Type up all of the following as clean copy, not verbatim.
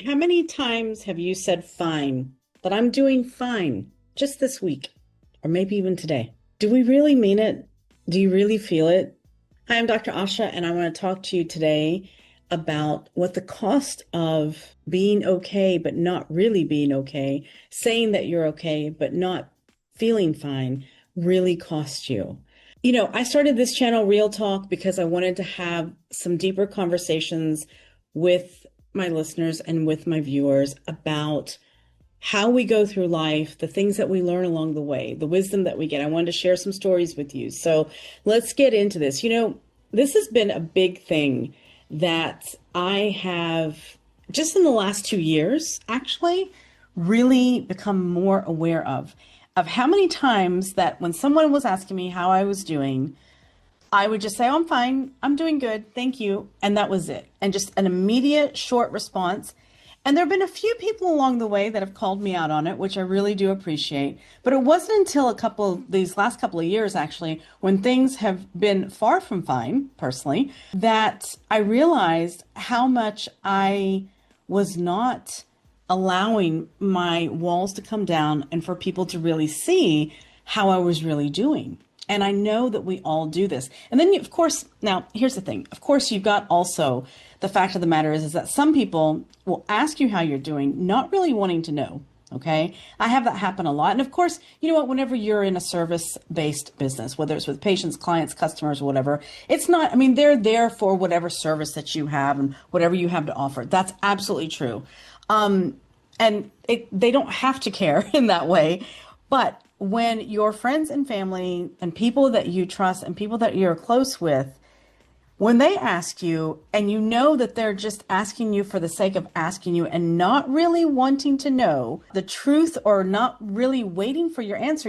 How many times have you said fine, that I'm doing fine just this week, or maybe even today? Do we really mean it? Do you really feel it? Hi, I'm Dr. Asha, and I want to talk to you today about what the cost of being okay, but not really being okay, saying that you're okay, but not feeling fine, really costs you. I started this channel, Real Talk, because I wanted to have some deeper conversations with my listeners and with my viewers about how we go through life, the things that we learn along the way, the wisdom that we get. I wanted to share some stories with you. So let's get into this. This has been a big thing that I have just in the last 2 years, actually, really become more aware of how many times that when someone was asking me how I was doing, I would just say, oh, I'm fine. I'm doing good. Thank you. And that was it. And just an immediate short response. And there have been a few people along the way that have called me out on it, which I really do appreciate. But it wasn't until these last couple of years, actually, when things have been far from fine, personally, that I realized how much I was not allowing my walls to come down and for people to really see how I was really doing. And I know that we all do this. And then, of course, now here's the thing. Of course, you've got also the fact of the matter is that some people will ask you how you're doing, not really wanting to know. Okay. I have that happen a lot. And of course, you know what, whenever you're in a service-based business, whether it's with patients, clients, customers, or whatever, it's not, I mean, they're there for whatever service that you have and whatever you have to offer. That's absolutely true. They don't have to care in that way. But when your friends and family and people that you trust and people that you're close with, when they ask you and you know that they're just asking you for the sake of asking you and not really wanting to know the truth or not really waiting for your answer,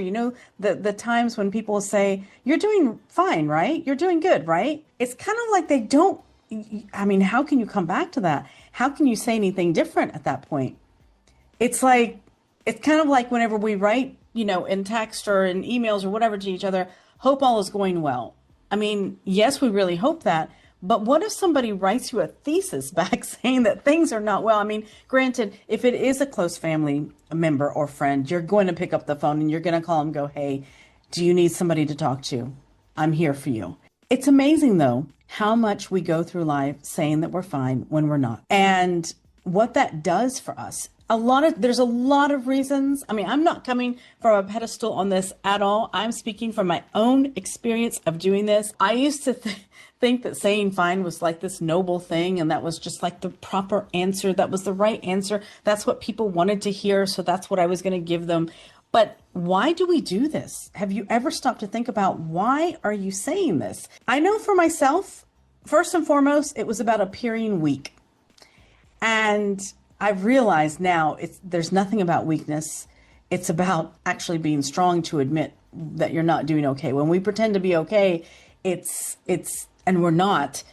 the times when people say, you're doing fine, right? You're doing good, right? It's kind of like they don't, I mean, how can you come back to that? How can you say anything different at that point? It's kind of like whenever we write, in text or in emails or whatever to each other, hope all is going well. I mean, yes, we really hope that. But what if somebody writes you a thesis back saying that things are not well? I mean, granted, if it is a close family member or friend, you're going to pick up the phone and you're going to call them and go, hey, do you need somebody to talk to? I'm here for you. It's amazing, though, how much we go through life saying that we're fine when we're not. And what that does for us. There's a lot of reasons. I mean, I'm not coming from a pedestal on this at all. I'm speaking from my own experience of doing this. I used to think that saying fine was like this noble thing, and that was just like the proper answer. That was the right answer. That's what people wanted to hear. So that's what I was going to give them. But why do we do this? Have you ever stopped to think about why are you saying this? I know for myself, first and foremost, it was about appearing weak. And I've realized now there's nothing about weakness. It's about actually being strong to admit that you're not doing okay. When we pretend to be okay, and we're not,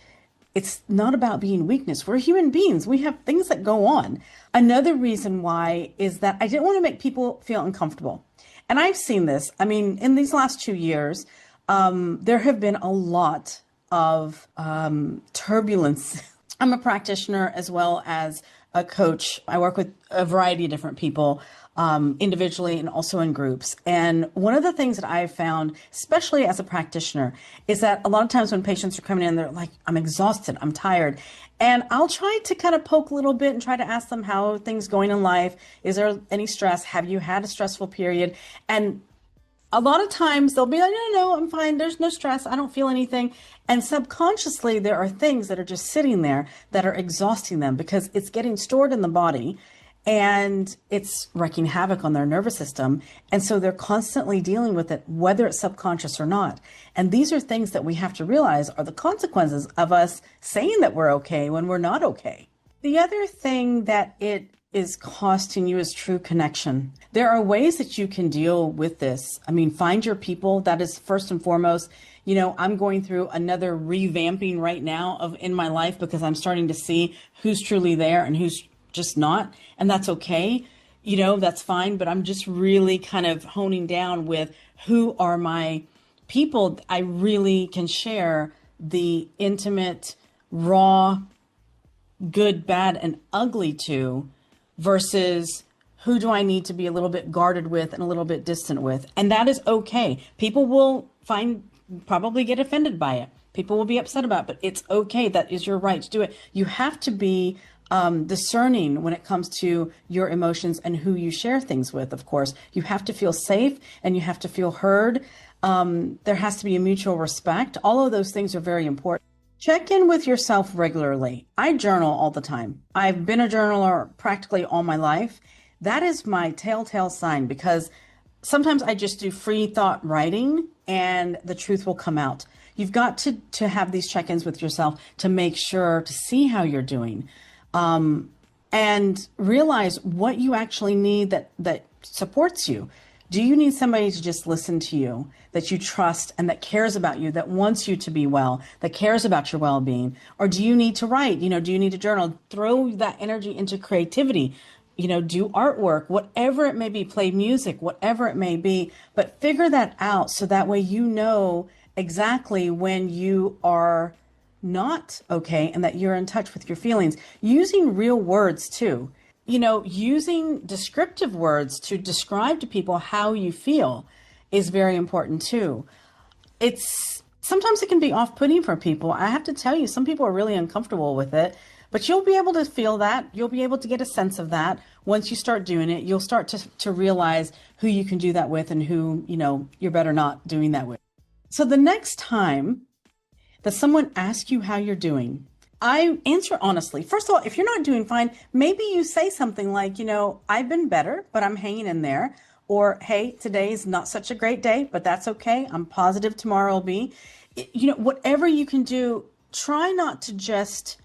it's not about being weakness. We're human beings. We have things that go on. Another reason why is that I didn't want to make people feel uncomfortable. And I've seen this. I mean, in these last 2 years, there have been a lot of turbulence. I'm a practitioner as well as a coach. I work with a variety of different people, individually and also in groups. And one of the things that I've found, especially as a practitioner, is that a lot of times when patients are coming in, they're like, I'm exhausted, I'm tired. And I'll try to kind of poke a little bit and try to ask them how are things going in life. Is there any stress? Have you had a stressful period? And a lot of times they'll be like, no, I'm fine. There's no stress. I don't feel anything. And subconsciously, there are things that are just sitting there that are exhausting them because it's getting stored in the body and it's wreaking havoc on their nervous system. And so they're constantly dealing with it, whether it's subconscious or not. And these are things that we have to realize are the consequences of us saying that we're okay when we're not okay. The other thing that it is costing you is true connection. There are ways that you can deal with this. I mean, find your people. That is first and foremost. I'm going through another revamping right now in my life because I'm starting to see who's truly there and who's just not. And that's okay. That's fine. But I'm just really kind of honing down with who are my people I really can share the intimate, raw good, bad, and ugly to versus who do I need to be a little bit guarded with and a little bit distant with. And that is okay. People will probably get offended by it. People will be upset about it, but it's okay. That is your right to do it. You have to be discerning when it comes to your emotions and who you share things with, of course. You have to feel safe and you have to feel heard. There has to be a mutual respect. All of those things are very important. Check in with yourself regularly. I journal all the time. I've been a journaler practically all my life. That is my telltale sign because sometimes I just do free thought writing and the truth will come out. You've got to have these check-ins with yourself to make sure to see how you're doing, and realize what you actually need that supports you. Do you need somebody to just listen to you, that you trust and that cares about you, that wants you to be well, that cares about your well-being? Or do you need to write? Do you need to journal? Throw that energy into creativity. Do artwork, whatever it may be, play music, whatever it may be, but figure that out so that way you know exactly when you are not okay and that you're in touch with your feelings. Using real words too. Using descriptive words to describe to people how you feel is very important too. Sometimes it can be off-putting for people. I have to tell you, some people are really uncomfortable with it, but you'll be able to feel that. You'll be able to get a sense of that. Once you start doing it, you'll start to realize who you can do that with and who, you're better not doing that with. So the next time that someone asks you how you're doing, I answer honestly. First of all, if you're not doing fine, maybe you say something like, I've been better, but I'm hanging in there. Or, hey, today's not such a great day, but that's okay. I'm positive tomorrow will be. Whatever you can do, try not to just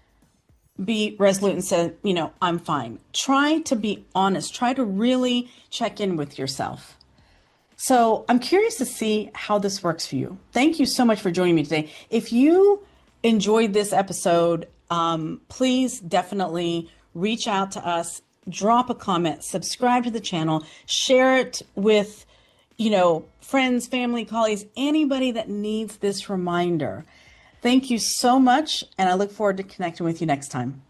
be resolute and say, I'm fine. Try to be honest. Try to really check in with yourself. So I'm curious to see how this works for you. Thank you so much for joining me today. If you enjoyed this episode, please definitely reach out to us, drop a comment, subscribe to the channel, share it with, friends, family, colleagues, anybody that needs this reminder. Thank you so much, and I look forward to connecting with you next time.